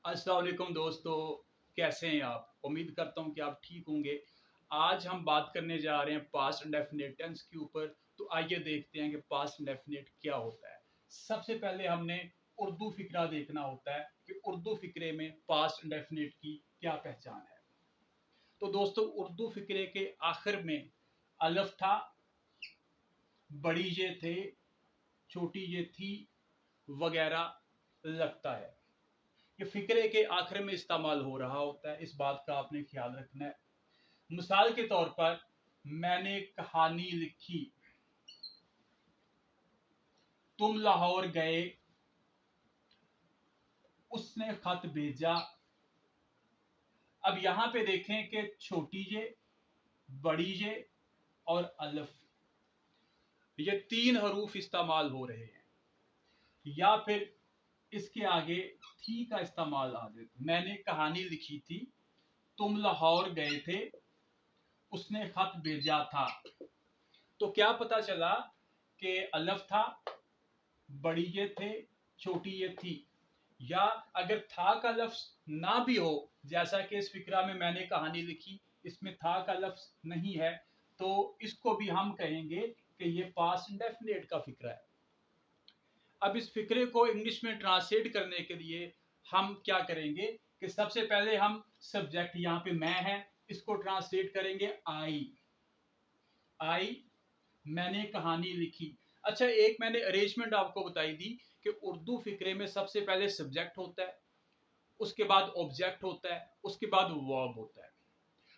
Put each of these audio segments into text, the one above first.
अस्सलाम वालेकुम दोस्तों, कैसे हैं आप? उम्मीद करता हूँ कि आप ठीक होंगे। आज हम बात करने जा रहे हैं पास्ट इंडेफिनिट टेंस के ऊपर। तो आइए देखते हैं कि पास्ट इंडेफिनिट क्या होता है। सबसे पहले हमने उर्दू फिक्रा देखना होता है कि उर्दू फिक्रे में पास्ट इंडेफिनिट की क्या पहचान है। तो दोस्तों, उर्दू फिक्रे के आखिर में अलफ था, बड़ी ये थे, छोटी ये थी, वगैरह लगता है। ये फिक्रे के आखिर में इस्तेमाल हो रहा होता है, इस बात का आपने ख्याल रखना है। मिसाल के तौर पर, मैंने कहानी लिखी, तुम लाहौर गए, उसने खत भेजा। अब यहां पे देखें कि छोटी जे, बड़ी जे और अलफ, ये तीन हरूफ इस्तेमाल हो रहे हैं। या फिर इसके आगे थी का इस्तेमाल आ जाए। मैंने कहानी लिखी थी, तुम लाहौर गए थे, उसने खत भेजा था। तो क्या पता चला कि अलफ था, बड़ी ये थे, छोटी ये थी। या अगर था का लफ्ज ना भी हो, जैसा कि इस फिक्रा में मैंने कहानी लिखी, इसमें था का लफ्ज नहीं है, तो इसको भी हम कहेंगे कि ये पास्ट इंडेफिनिट का फिक्रा है। अब इस फिक्रे को इंग्लिश में ट्रांसलेट करने के लिए हम क्या करेंगे कि सबसे पहले हम सब्जेक्ट, यहाँ पे मैं है, इसको ट्रांसलेट करेंगे आई, मैंने कहानी लिखी। अच्छा, एक मैंने अरेंजमेंट आपको बताई थी कि उर्दू फिक्रे में सबसे पहले सब्जेक्ट होता है, उसके बाद ऑब्जेक्ट होता है, उसके बाद वर्ब होता है।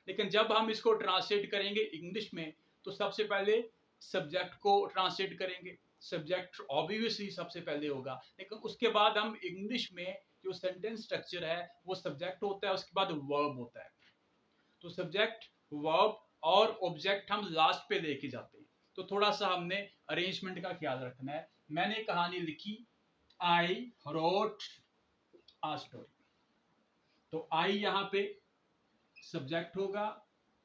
लेकिन जब हम इसको ट्रांसलेट करेंगे इंग्लिश में, तो सबसे पहले सब्जेक्ट को ट्रांसलेट करेंगे। सब्जेक्ट ऑब्वियसली सबसे पहले होगा, लेकिन उसके बाद हम इंग्लिश में जो सेंटेंस स्ट्रक्चर है वो सब्जेक्ट होता है, उसके बाद वर्ब होता है। तो सब्जेक्ट, वर्ब और ऑब्जेक्ट हम लास्ट पे लेके जाते हैं। तो थोड़ा सा हमने अरेंजमेंट का ख्याल रखना है। मैंने कहानी लिखी, आई रोट आ स्टोरी। तो आई यहाँ पे सब्जेक्ट होगा,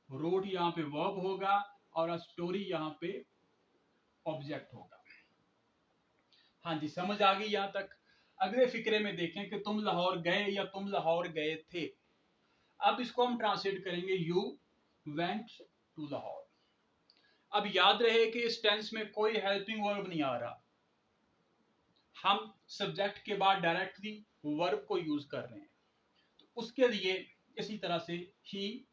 रोट यहाँ पे वर्ब होगा और अ स्टोरी यहाँ पे ऑब्जेक्ट होगा। हाँ जी, समझ आ गई यहाँ तक। अगले फिक्रे में देखें कि तुम लाहौर गए या तुम लाहौर गए थे। अब इसको हम ट्रांसलेट करेंगे, यू वेंट टू लाहौर। अब याद रहे कि इस टेंस में कोई हेल्पिंग वर्ब नहीं आ रहा, हम सब्जेक्ट के बाद डायरेक्टली वर्ब को यूज कर रहे हैं। तो उसके लिए इसी तरह से ही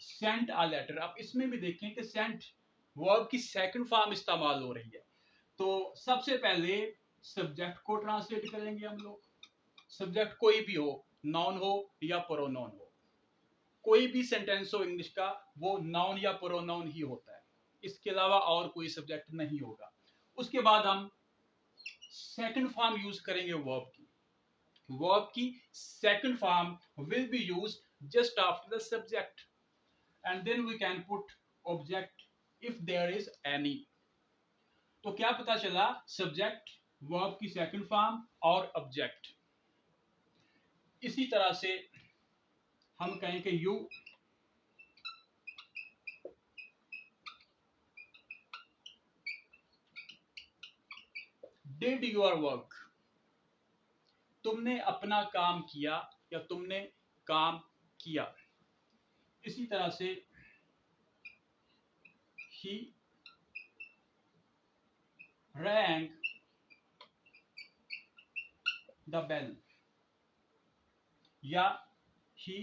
सेंट अ लेटर। अब इसमें भी देखें कि सेंट वर्ब की सेकंड फॉर्म इस्तेमाल हो रही है। तो सबसे पहले सब्जेक्ट को ट्रांसलेट करेंगे हम लोग। सब्जेक्ट कोई भी हो, नाउन हो या प्रोनाउन हो, कोई भी सेंटेंस हो इंग्लिश का, वो नाउन या प्रोनाउन ही होता है, इसके अलावा और कोई सब्जेक्ट नहीं होगा। उसके बाद हम सेकंड फॉर्म यूज करेंगे वर्ब की। वर्ब की second form will be used just after the subject, and then we can put object if there is any। तो क्या पता चला, सब्जेक्ट, वर्ब की सेकंड फॉर्म और ऑब्जेक्ट। इसी तरह से हम कहें कि यू डिड योर वर्क, तुमने अपना काम किया या तुमने काम किया। इसी तरह से ही rang द बेल या he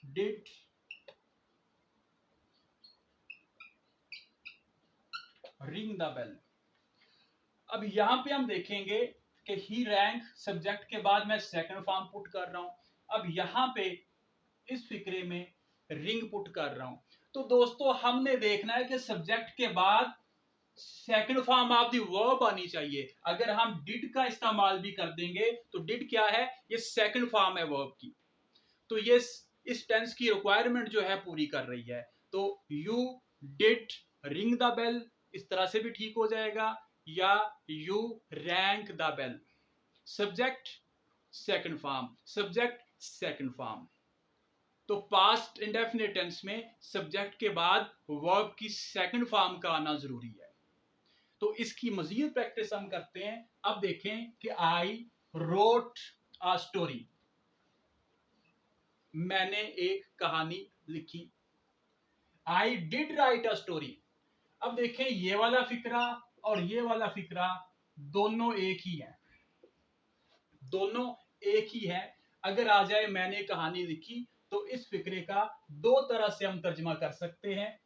did ring the bell. अब यहां पे हम देखेंगे कि ही रैंक सब्जेक्ट के बाद मैं सेकंड फॉर्म पुट कर रहा हूं। अब यहां पे इस फिक्रे में रिंग पुट कर रहा हूं। तो दोस्तों, हमने देखना है कि सब्जेक्ट के बाद second form of the verb आनी चाहिए। अगर हम डिड का इस्तेमाल भी कर देंगे तो डिड क्या है, ये सेकंड फॉर्म है वर्ब की। तो ये इस टेंस की रिक्वायरमेंट जो है पूरी कर रही है। तो you did ring the bell, इस तरह से भी ठीक हो जाएगा, या you rang the bell. Subject second form, subject second form. तो पास्ट इंडेफिनिट टेंस में सब्जेक्ट के बाद वर्ब की सेकंड फॉर्म का आना जरूरी है। तो इसकी मजीद प्रैक्टिस हम करते हैं। अब देखें कि आई रोट अ स्टोरी, मैंने एक कहानी लिखी। I did right a story. अब देखें, ये वाला फिक्रा और ये वाला फिक्रा दोनों एक ही है, दोनों एक ही है। अगर आ जाए मैंने कहानी लिखी, तो इस फिक्रे का दो तरह से हम तर्जमा कर सकते हैं,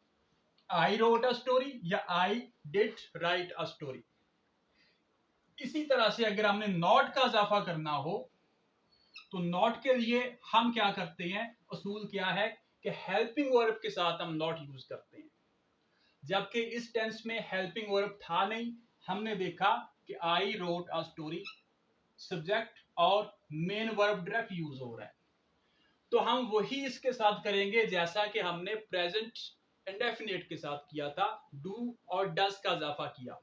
आई रोट अ स्टोरी या I did right a story. इसी तरह से अगर हमने नॉट का इजाफा करना हो, तो नॉट के लिए हम क्या करते हैं, असूल क्या है कि हेल्पिंग वर्ब के साथ हम नॉट यूज करते हैं। जबकि इस टेंस में हेल्पिंग वर्ब था नहीं, हमने देखा कि I wrote a story, subject और मेन वर्ब डायरेक्ट यूज हो रहा है। तो हम वही इसके साथ करेंगे जैसा कि हमने प्रेजेंट इंडेफिनिट के साथ किया था, डू और डज का इजाफा किया।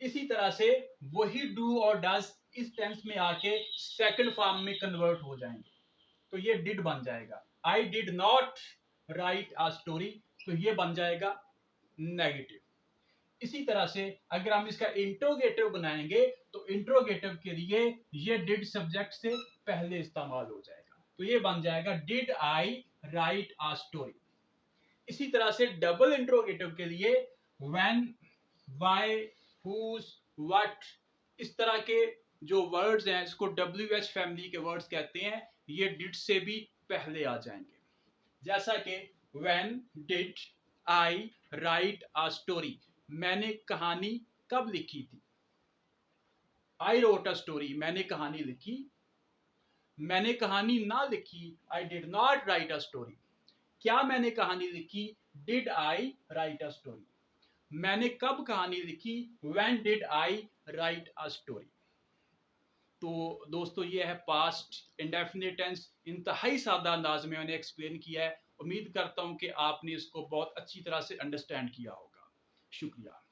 इसी तरह से वही डू और डज इस टेंस में आके सेकंड फॉर्म में कन्वर्ट हो जाएंगे, तो ये डिड बन जाएगा। I did not right a story, तो ये बन जाएगा नेगेटिव। इसी तरह से अगर हम इसका इंट्रोगेटिव बनाएंगे, तो इंट्रोगेटिव के लिए ये डिड सब्जेक्ट से पहले इस्तेमाल हो जाएगा, तो ये बन जाएगा did I right a story. इसी तरह से डबल इंट्रोगेटिव के लिए व्हेन, व्हाई, हुज, व्हाट, इस तरह के जो वर्ड्स हैं, इसको WH फैमिली के वर्ड्स कहते हैं, ये डिड से भी पहले आ जाएंगे। जैसा कि when did I right a story, मैंने कहानी कब लिखी थी। आई रोट अ स्टोरी, मैंने कहानी लिखी। मैंने कहानी ना लिखी, I did not right a story. क्या मैंने कहानी लिखी, did I right a story. मैंने कब कहानी लिखी, when did I right a story. तो दोस्तों, ये है पास्ट इंडेफिनिट टेंस। इंतहाई सादा अंदाज में मैंने एक्सप्लेन किया है। उम्मीद करता हूं कि आपने इसको बहुत अच्छी तरह से अंडरस्टैंड किया होगा। शुक्रिया।